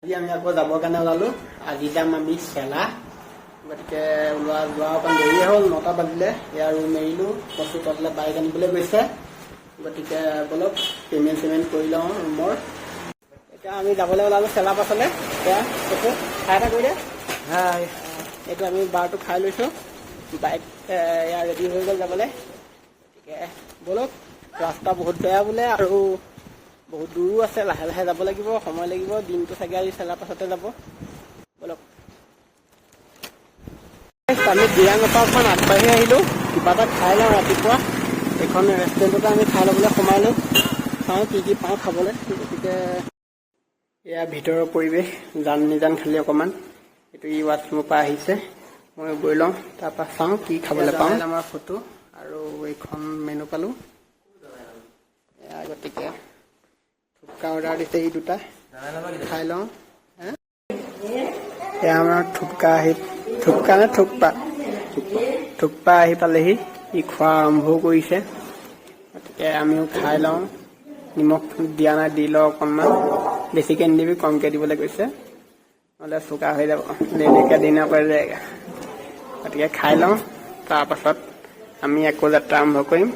আজি আমি আকৌ যাবৰ কাৰণে ওলালোঁ। আজি যাম আমি চেলা। গতিকে ওলোৱা যোৱা অকণ দেৰিয়ে হ'ল, 9টা বাজিলে। এয়া ৰুম এৰিলোঁ, কচু তললৈ বাইক আনিবলৈ গৈছে। গতিকে বলক পে'মেণ্ট কৰি লওঁ ৰুমৰ। এতিয়া আমি যাবলৈ ওলালোঁ চেলা পাছলৈ। এতিয়া কচু খাই এটা কৰি দে। হাই, এইটো আমি বাৰটো খাই লৈছোঁ। বাইক এয়া ৰেডি হৈ গ'ল যাবলৈ। গতিকে বলক, ৰাস্তা বহুত বেয়া বোলে আৰু বহুত দূৰো আছে, লাহে লাহে যাব লাগিব, সময় লাগিব। দিনটো চাগে আজি চেলা পাছতে যাব। বলক, আমি দিৰাঙৰ পৰা অকণমান আগবাঢ়ি আহিলোঁ। কিবা এটা খাই লওঁ ৰাতিপুৱা। এইখন ৰেষ্টুৰেণ্টতে আমি খাই ল'বলৈ সোমালোঁ। চাওঁ কি পাওঁ খাবলৈ। গতিকে এয়া ভিতৰৰ পৰিৱেশ, জান নিজান খালি অকণমান। এইটো ৱাছৰুমৰ পৰা আহিছে, মই গৈ লওঁ, তাৰপৰা চাওঁ কি খাবলৈ পাওঁ। আমাৰ ফটো আৰু এইখন মেনু পালোঁ। এয়া গতিকে থুপকা অৰ্ডাৰ দিছে এই দুটা, খাই লওঁ। এয়া আমাৰ থুপকা আহি পালেহি। ই খোৱা আৰম্ভও কৰিছে। গতিকে আমিও খাই লওঁ। নিমখ দিয়া নাই, দি লওঁ অকণমান। বেছিকৈ নিদিবি, কমকৈ দিবলৈ কৈছে, নহ'লে চোকা হৈ যাব, এনেকৈ দিনা পাই যায়। গতিকে খাই লওঁ, তাৰপাছত আমি আকৌ যাত্ৰা আৰম্ভ কৰিম।